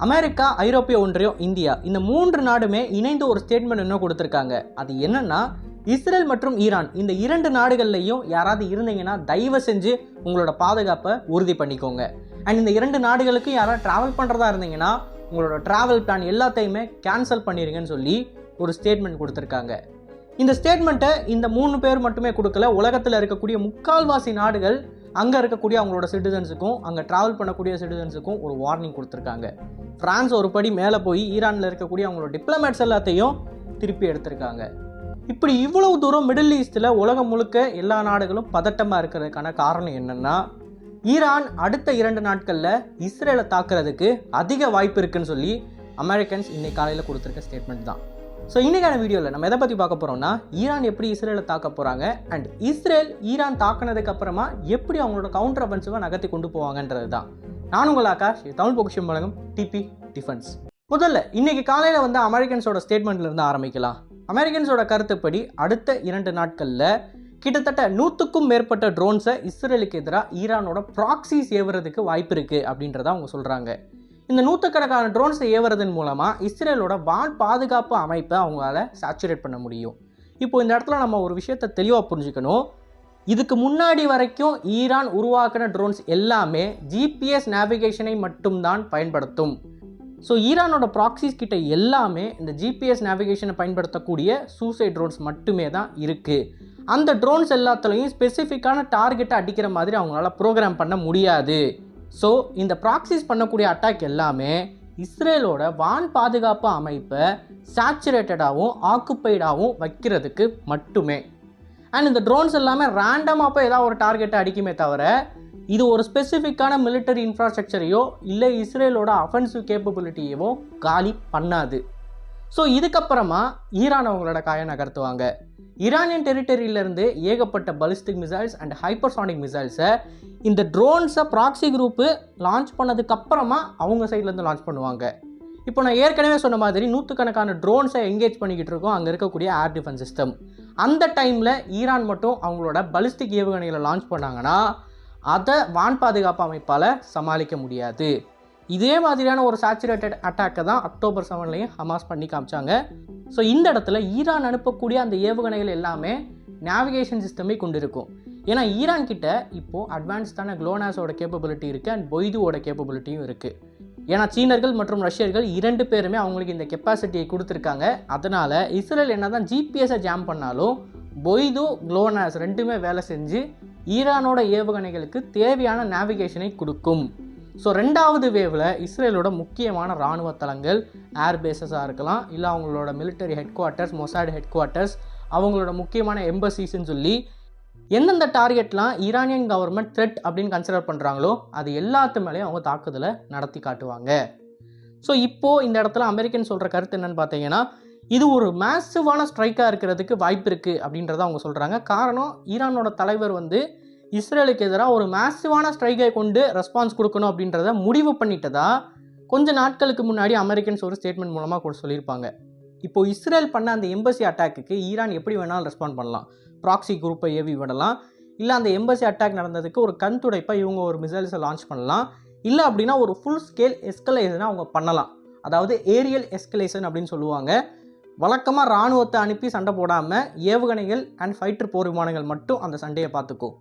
America, ஐரோப்பிய ஒன்றியம், India இந்த 3 நாடுமே இணைந்து ஒரு ஸ்டேட்மெண்ட் இன்னும் கொடுத்துருக்காங்க. அது என்னன்னா, இஸ்ரேல் மற்றும் ஈரான் இந்த 2 நாடுகள்லையும் யாராவது இருந்தீங்கன்னா தயவு செஞ்சு உங்களோட பாதுகாப்பை உறுதி பண்ணிக்கோங்க. அண்ட் இந்த 2 நாடுகளுக்கும் யாராவது ட்ராவல் பண்ணுறதா இருந்தீங்கன்னா உங்களோட ட்ராவல் பிளான் எல்லாத்தையுமே கேன்சல் பண்ணிடுங்கன்னு சொல்லி ஒரு ஸ்டேட்மெண்ட் கொடுத்துருக்காங்க. இந்த ஸ்டேட்மெண்ட்டை இந்த 3 பேர் மட்டுமே கொடுக்கல, உலகத்தில் இருக்கக்கூடிய முக்கால்வாசி நாடுகள் அங்கே இருக்கக்கூடிய அவங்களோட சிட்டிசன்ஸுக்கும் அங்கே ட்ராவல் பண்ணக்கூடிய சிட்டிசன்ஸுக்கும் ஒரு வார்னிங் கொடுத்துருக்காங்க. ஃப்ரான்ஸ் ஒரு படி மேலே போய் ஈரானில் இருக்கக்கூடிய அவங்களோட டிப்ளமேட்ஸ் எல்லாத்தையும் திருப்பி எடுத்திருக்காங்க. இப்படி இவ்வளவு தூரம் மிடில் ஈஸ்டில் உலகம் முழுக்க எல்லா நாடுகளும் பதட்டமாக இருக்கிறதுக்கான காரணம் என்னென்னா, ஈரான் அடுத்த 2 நாட்களில் இஸ்ரேலை தாக்குறதுக்கு அதிக வாய்ப்பு இருக்குன்னு சொல்லி அமெரிக்கன்ஸ் இன்னைக்கு காலையில் கொடுத்துருக்க ஸ்டேட்மெண்ட் தான். ஸோ இன்றைக்கான வீடியோவில் நம்ம எதை பற்றி பார்க்க போகிறோம்னா, ஈரான் எப்படி இஸ்ரேலை தாக்க போகிறாங்க அண்ட் இஸ்ரேல் ஈரான் தாக்குனதுக்கு அப்புறமா எப்படி அவங்களோட கவுண்டர் அஃபென்சிவாக நகர்த்தி கொண்டு போவாங்கன்றது தான். நான் உங்கள் ஆகாஷ், தமிழ் பொக்கிஷம் வழங்கும் டிபி டிஃபென்ஸ். முதல்ல இன்னைக்கு காலையில் வந்து அமெரிக்கன்ஸோட ஸ்டேட்மெண்ட்லேருந்து ஆரம்பிக்கலாம். அமெரிக்கன்ஸோட கருத்துப்படி அடுத்த 2 நாட்களில் கிட்டத்தட்ட 100க்கும் மேற்பட்ட ட்ரோன்ஸை இஸ்ரேலுக்கு எதிராக ஈரானோட ப்ராக்சிஸ் ஏவுறதுக்கு வாய்ப்பு இருக்குது அப்படின்றத அவங்க சொல்கிறாங்க. இந்த 100கணக்கான ட்ரோன்ஸை ஏவுறதன் மூலமாக இஸ்ரேலோட வான் பாதுகாப்பு அமைப்பை அவங்களால சேச்சுரேட் பண்ண முடியும். இப்போ இந்த இடத்துல நம்ம ஒரு விஷயத்தை தெளிவாக புரிஞ்சுக்கணும். இதுக்கு முன்னாடி வரைக்கும் ஈரான் உருவாக்கின ட்ரோன்ஸ் எல்லாமே ஜிபிஎஸ் நேவிகேஷனை மட்டும்தான் பயன்படுத்தும். ஸோ ஈரானோட ப்ராக்சிஸ் கிட்ட எல்லாமே இந்த ஜிபிஎஸ் நேவிகேஷனை பயன்படுத்தக்கூடிய சூசைட் ட்ரோன்ஸ் மட்டுமே தான் இருக்குது. அந்த ட்ரோன்ஸ் எல்லாத்துலேயும் ஸ்பெசிஃபிக்கான டார்கெட்டை அடிக்கிற மாதிரி அவங்களால ப்ரோக்ராம் பண்ண முடியாது. ஸோ இந்த ப்ராக்சிஸ் பண்ணக்கூடிய அட்டாக் எல்லாமே இஸ்ரேலோட வான் பாதுகாப்பு அமைப்பை சேச்சுரேட்டடாகவும் ஆக்குப்பைடாகவும் வைக்கிறதுக்கு மட்டுமே. அண்ட் இந்த ட்ரோன்ஸ் எல்லாமே ரேண்டமாக போய் ஏதாவது ஒரு டார்கெட்டை அடிக்குமே தவிர இது ஒரு ஸ்பெசிஃபிக்கான மிலிட்டரி இன்ஃப்ராஸ்ட்ரக்சரையோ இல்லை இஸ்ரேலோட அஃபென்சிவ் கேப்பபிலிட்டியவோ காலி பண்ணாது. ஸோ இதுக்கப்புறமா ஈரான் அவங்களோட காயை நகர்த்துவாங்க. ஈரானியன் டெரிட்டரியிலேருந்து ஏகப்பட்ட பலிஸ்டிக் மிசைல்ஸ் அண்ட் ஹைப்பர்சானிக் மிசைல்ஸை இந்த ட்ரோன்ஸை ப்ராக்சி குரூப்பு லான்ச் பண்ணதுக்கப்புறமா அவங்க சைட்லேருந்து லான்ச் பண்ணுவாங்க. இப்போ நான் ஏற்கனவே சொன்ன மாதிரி 100கணக்கான ட்ரோன்ஸை எங்கேஜ் பண்ணிக்கிட்டு இருக்கோம் அங்கே இருக்கக்கூடிய ஏர் டிஃபென்ஸ் சிஸ்டம். அந்த டைமில் ஈரான் மட்டும் அவங்களோட பலிஸ்டிக் ஏவுகணைகளை லான்ச் பண்ணாங்கன்னா அதை வான் பாதுகாப்பு அமைப்பால் சமாளிக்க முடியாது. இதே மாதிரியான ஒரு சேச்சுரேட்டட் அட்டாக்கை தான் அக்டோபர் 7 ஹமாஸ் பண்ணி காமிச்சாங்க. ஸோ இந்த இடத்துல ஈரான் அனுப்பக்கூடிய அந்த ஏவுகணைகள் எல்லாமே நேவிகேஷன் சிஸ்டமே கொண்டு இருக்கும். ஏன்னா ஈரான் கிட்ட இப்போது அட்வான்ஸ்டான குளோனாஸோட கேப்பபிலிட்டி இருக்குது அண்ட் பொய்துவோட கேப்பபிலிட்டியும் இருக்குது. ஏன்னா சீனர்கள் மற்றும் ரஷ்யர்கள் 2 பேருமே அவங்களுக்கு இந்த கெப்பாசிட்டியை கொடுத்துருக்காங்க. அதனால் இஸ்ரேல் என்ன தான் ஜிபிஎஸை ஜாம் பண்ணாலும் பொய்து குளோனாஸ் 2மே வேலை செஞ்சு ஈரானோட ஏவுகணைகளுக்கு தேவையான நேவிகேஷனை கொடுக்கும். ஸோ 2வது வேவில் இஸ்ரேலோட முக்கியமான இராணுவ தளங்கள், ஏர்பேஸஸாக இருக்கலாம், இல்லை அவங்களோட military headquarters, Mossad headquarters, அவங்களோட முக்கியமான எம்பசிஸ்ன்னு சொல்லி எந்தெந்த டார்கெட்லாம் ஈரானியன் கவர்மெண்ட் த்ரெட் அப்படின்னு கன்சிடர் பண்ணுறாங்களோ அது எல்லாத்து மேலேயும் அவங்க தாக்குதலை நடத்தி காட்டுவாங்க. ஸோ இப்போது இந்த இடத்துல அமெரிக்கன் சொல்கிற கருத்து என்னென்னு பார்த்தீங்கன்னா, இது ஒரு மேசிவான ஸ்ட்ரைக்காக இருக்கிறதுக்கு வாய்ப்பு இருக்குது அப்படின்றத அவங்க சொல்கிறாங்க. காரணம், ஈரானோட தலைவர் வந்து இஸ்ரேலுக்கு எதிராக ஒரு மேசிவான ஸ்ட்ரைக்கை கொண்டு ரெஸ்பான்ஸ் கொடுக்கணும் அப்படின்றத முடிவு பண்ணிட்டதா கொஞ்ச நாட்களுக்கு முன்னாடி அமெரிக்கன்ஸ் ஒரு ஸ்டேட்மெண்ட் மூலமாக கூட சொல்லியிருப்பாங்க. இப்போது இஸ்ரேல் பண்ண அந்த எம்பசி அட்டாக்குக்கு ஈரான் எப்படி வேணாலும் ரெஸ்பாண்ட் பண்ணலாம். ப்ராக்சி குரூப்பை ஏவி விடலாம், இல்லை அந்த எம்பசி அட்டாக் நடந்ததுக்கு ஒரு கண் துடைப்பாக இவங்க ஒரு மிசைல்ஸை லான்ச் பண்ணலாம், இல்லை அப்படின்னா ஒரு ஃபுல் ஸ்கேல் எஸ்கலேஷனை அவங்க பண்ணலாம். அதாவது ஏரியல் எஸ்கலேஷன் அப்படின்னு சொல்லுவாங்க. வழக்கமாக இராணுவத்தை அனுப்பி சண்டை போடாமல் ஏவுகணைகள் அண்ட் ஃபைட்டர் போர் விமானங்கள் மட்டும் அந்த சண்டையை பார்த்துக்கும்.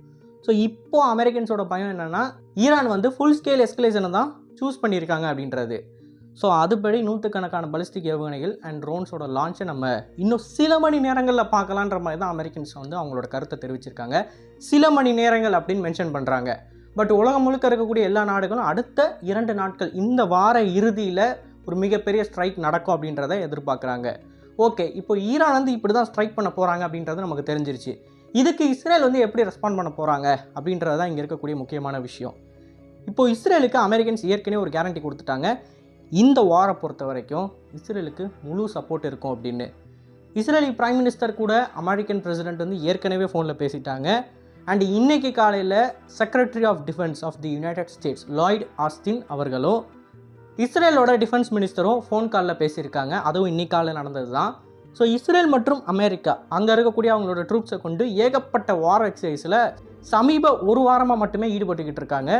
ஸோ இப்போது அமெரிக்கன்ஸோட பயம் என்னென்னா, ஈரான் வந்து ஃபுல் ஸ்கேல் எஸ்கலேஷனை தான் சூஸ் பண்ணியிருக்காங்க அப்படின்றது. ஸோ அதுபடி 100கணக்கான பலிஸ்டிக் ஏவுகணைகள் அண்ட் ட்ரோன்ஸோட லான்ச்சை நம்ம இன்னும் சில மணி நேரங்களில் பார்க்கலான்ற மாதிரி தான் அமெரிக்கன்ஸ் வந்து அவங்களோட கருத்தை தெரிவிச்சிருக்காங்க. சில மணி நேரங்கள் அப்படின்னு மென்ஷன் பண்ணுறாங்க. பட் உலகம் முழுக்க இருக்கக்கூடிய எல்லா நாடுகளும் அடுத்த 2 நாட்கள் இந்த வார இறுதியில் ஒரு மிகப்பெரிய ஸ்ட்ரைக் நடக்கும் அப்படின்றத எதிர்பார்க்குறாங்க. ஓகே, இப்போ ஈரான் வந்து இப்படி தான் ஸ்ட்ரைக் பண்ண போகிறாங்க அப்படின்றது நமக்கு தெரிஞ்சிருச்சு. இதுக்கு இஸ்ரேல் வந்து எப்படி ரெஸ்பாண்ட் பண்ண போகிறாங்க அப்படின்றது தான் இங்கே இருக்கக்கூடிய முக்கியமான விஷயம். இப்போது இஸ்ரேலுக்கு அமெரிக்கன்ஸ் ஏற்கனவே ஒரு கேரண்டி கொடுத்துட்டாங்க. இந்த வாரை பொறுத்த வரைக்கும் இஸ்ரேலுக்கு முழு சப்போர்ட் இருக்கும் அப்படின்னு. இஸ்ரேலி பிரைம் மினிஸ்டர் கூட அமெரிக்கன் பிரசிடென்ட் வந்து ஏற்கனவே ஃபோனில் பேசிட்டாங்க. அண்ட் இன்னைக்கு காலையில் secretary of defence of the United States Lloyd Austin அவர்களும் இஸ்ரேலோட டிஃபென்ஸ் மினிஸ்டரும் ஃபோன் காலில் பேசியிருக்காங்க. அதுவும் இன்னைக்கு காலையில் நடந்தது தான். ஸோ இஸ்ரேல் மற்றும் அமெரிக்கா அங்கே இருக்கக்கூடிய அவங்களோட ட்ரூப்ஸை கொண்டு ஏகப்பட்ட வார் எக்ஸசைஸில் சமீப ஒரு வாரமாக மட்டுமே ஈடுபட்டுக்கிட்டு இருக்காங்க.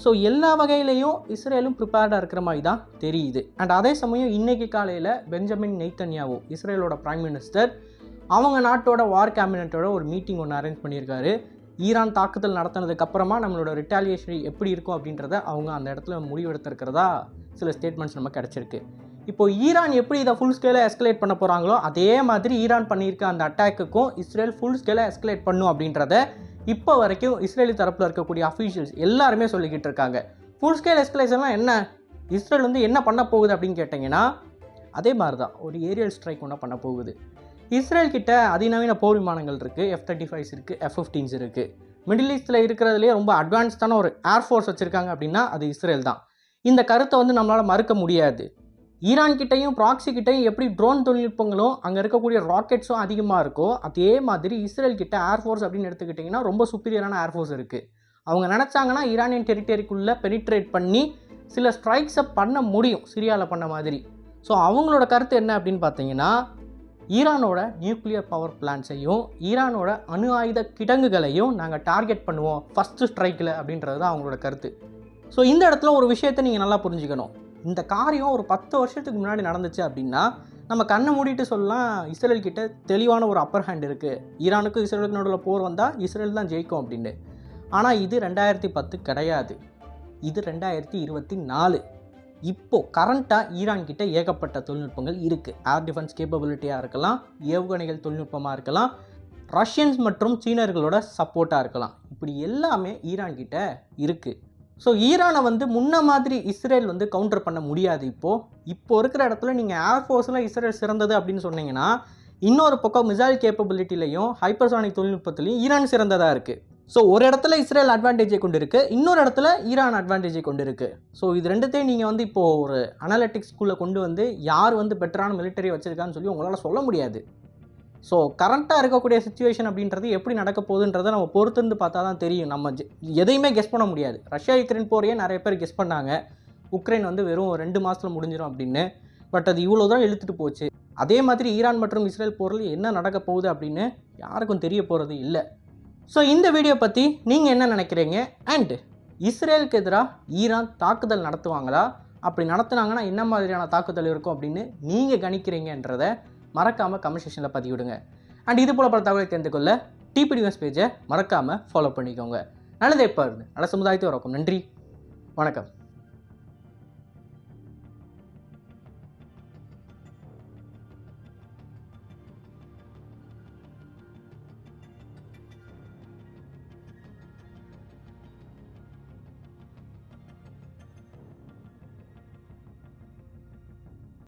ஸோ எல்லா வகையிலையும் இஸ்ரேலும் ப்ரிப்பேர்டாக இருக்கிற மாதிரி தான் தெரியுது. அண்ட் அதே சமயம் இன்றைக்கி காலையில் பெஞ்சமின் நெத்தன்யாஹூ இஸ்ரேலோட பிரைம் மினிஸ்டர் அவங்க நாட்டோட வார் கேபினட்டோட ஒரு மீட்டிங் ஒன்று அரேஞ்ச் பண்ணியிருக்காரு. ஈரான் தாக்குதல் நடத்தினதுக்கப்புறமா நம்மளோட ரிட்டாலியேஷன் எப்படி இருக்கும் அப்படின்றத அவங்க அந்த இடத்துல முடிவெடுத்திருக்கிறதா சில ஸ்டேட்மெண்ட்ஸ் நமக்கு கிடச்சிருக்கு. இப்போது ஈரான் எப்படி இதை ஃபுல் ஸ்கேலாக எஸ்கலேட் பண்ண போகிறாங்களோ அதே மாதிரி ஈரான் பண்ணியிருக்க அந்த அட்டாக்குக்கும் இஸ்ரேல் ஃபுல் ஸ்கேலாக எஸ்கலேட் பண்ணும் அப்படின்றத இப்போ வரைக்கும் இஸ்ரேலி தரப்பில் இருக்கக்கூடிய அஃபீஷியல்ஸ் எல்லாருமே சொல்லிக்கிட்டு இருக்காங்க. ஃபுல் ஸ்கேல் எஸ்கலேஷன்லாம் என்ன, இஸ்ரேல் வந்து என்ன பண்ண போகுது அப்படின்னு கேட்டிங்கன்னா அதே மாதிரி தான் ஒரு ஏரியல் ஸ்ட்ரைக் ஒன்று பண்ண போகுது. இஸ்ரேல் கிட்ட அதிநவீன போர் விமானங்கள் இருக்குது, F-35s இருக்குது, F-15s இருக்குது. மிடில் ஈஸ்ட்டில் இருக்கிறதுலேயே ரொம்ப அட்வான்ஸ்டான ஒரு ஏர்ஃபோர்ஸ் வச்சுருக்காங்க அப்படின்னா அது இஸ்ரேல் தான். இந்த கருத்தை வந்து நம்மளால் மறுக்க முடியாது. ஈரான் கிட்டையும் ப்ராக்ஸி கிட்டையும் எப்படி ட்ரோன் தொழில்நுட்பங்களும் அங்கே இருக்கக்கூடிய ராக்கெட்ஸும் அதிகமாக இருக்கோ அதே மாதிரி இஸ்ரேல் கிட்ட ஏர்ஃபோர்ஸ் அப்படின்னு எடுத்துக்கிட்டிங்கன்னா ரொம்ப சுப்பீரியரான ஏர்ஃபோர்ஸ் இருக்குது. அவங்க நினச்சாங்கன்னா ஈரானியன் டெரிட்டரிக்குள்ளே பெனிட்ரேட் பண்ணி சில ஸ்ட்ரைக்ஸை பண்ண முடியும், சிரியாவில் பண்ண மாதிரி. ஸோ அவங்களோட கருத்து என்ன அப்படின்னு பார்த்தீங்கன்னா ஈரானோட நியூக்ளியர் பவர் பிளான்ஸையும் ஈரானோட அணு ஆயுத கிடங்குகளையும் நாங்கள் டார்கெட் பண்ணுவோம் ஃபஸ்ட்டு ஸ்ட்ரைக்கில் அப்படின்றது தான் அவங்களோட கருத்து. ஸோ இந்த இடத்துல ஒரு விஷயத்தை நீங்கள் நல்லா புரிஞ்சுக்கணும். இந்த காரியம் ஒரு 10 வருஷத்துக்கு முன்னாடி நடந்துச்சு அப்படின்னா நம்ம கண்ணை மூடிட்டு சொல்லலாம் இஸ்ரேல் கிட்ட தெளிவான ஒரு அப்பர் ஹேண்ட் இருக்குது, ஈரானுக்கும் இஸ்ரேலுக்கு நடுவில் போர் வந்தால் இஸ்ரேல் தான் ஜெயிக்கும் அப்படின்னு. ஆனால் இது 2010 கிடையாது, இது 2024. இப்போது கரண்ட்டாக ஈரான் கிட்ட ஏகப்பட்ட தொழில்நுட்பங்கள் இருக்குது. ஏர் டிஃபென்ஸ் கேப்பபிலிட்டியாக இருக்கலாம், ஏவுகணைகள் தொழில்நுட்பமாக இருக்கலாம், ரஷ்யன்ஸ் மற்றும் சீனர்களோட சப்போர்ட்டாக இருக்கலாம். இப்படி எல்லாமே ஈரான் கிட்ட இருக்குது. ஸோ ஈரானை வந்து முன்ன மாதிரி இஸ்ரேல் வந்து கவுண்டர் பண்ண முடியாது. இப்போ இருக்கிற இடத்துல நீங்கள் ஏர்ஃபோர்ஸில் இஸ்ரேல் சிறந்தது அப்படின்னு சொன்னீங்கன்னா இன்னொரு பக்கம் மிசைல் கேப்பபிலிட்டிலையும் ஹைப்பர்சானிக் தொழில்நுட்பத்திலையும் ஈரான் சிறந்ததாக இருக்குது. ஸோ ஒரு இடத்துல இஸ்ரேல் அட்வான்டேஜை கொண்டு இருக்குது, இன்னொரு இடத்துல ஈரான் அட்வான்டேஜை கொண்டு இருக்குது. ஸோ இது ரெண்டுத்தையும் நீங்கள் வந்து இப்போது ஒரு அனலிட்டிக்ஸ்குள்ளே கொண்டு வந்து யார் வந்து பெட்டரான மிலிட்டரி வச்சுருக்கான்னு சொல்லி உங்களால் சொல்ல முடியாது. ஸோ கரண்ட்டாக இருக்கக்கூடிய சுச்சுவேஷன் அப்படின்றது எப்படி நடக்க போகுதுன்றதை நம்ம பொறுத்திருந்து பார்த்தா தான் தெரியும். நம்ம எதையுமே கெஸ் பண்ண முடியாது. ரஷ்யா யுக்ரைன் போரையே நிறைய பேர் கெஸ் பண்ணாங்க, உக்ரைன் வந்து வெறும் 2 மாதத்தில் முடிஞ்சிடும் அப்படின்னு. பட் அது இவ்வளோ தான் இழுத்துட்டு போச்சு. அதே மாதிரி ஈரான் மற்றும் இஸ்ரேல் போரில் என்ன நடக்க போகுது அப்படின்னு யாருக்கும் தெரிய போகிறது இல்லை. ஸோ இந்த வீடியோ பற்றி நீங்கள் என்ன நினைக்கிறீங்க? அண்ட் இஸ்ரேலுக்கு எதிராக ஈரான் தாக்குதல் நடத்துவாங்களா? அப்படி நடத்துனாங்கன்னா என்ன மாதிரியான தாக்குதல் இருக்கும் அப்படின்னு நீங்கள் கணிக்கிறீங்கன்றதை மறக்காமல் கமெண்ட் செக்ஷனில் பதிவிடுங்க. அண்ட் இது போல பல தகவலை தெரிந்து கொள்ள டிபி நியூஸ் பேஜை மறக்காமல் ஃபாலோ பண்ணிக்கோங்க. நல்லதே பாருங்க, நல்ல சமுதாயத்தை வரக்கும். நன்றி, வணக்கம்.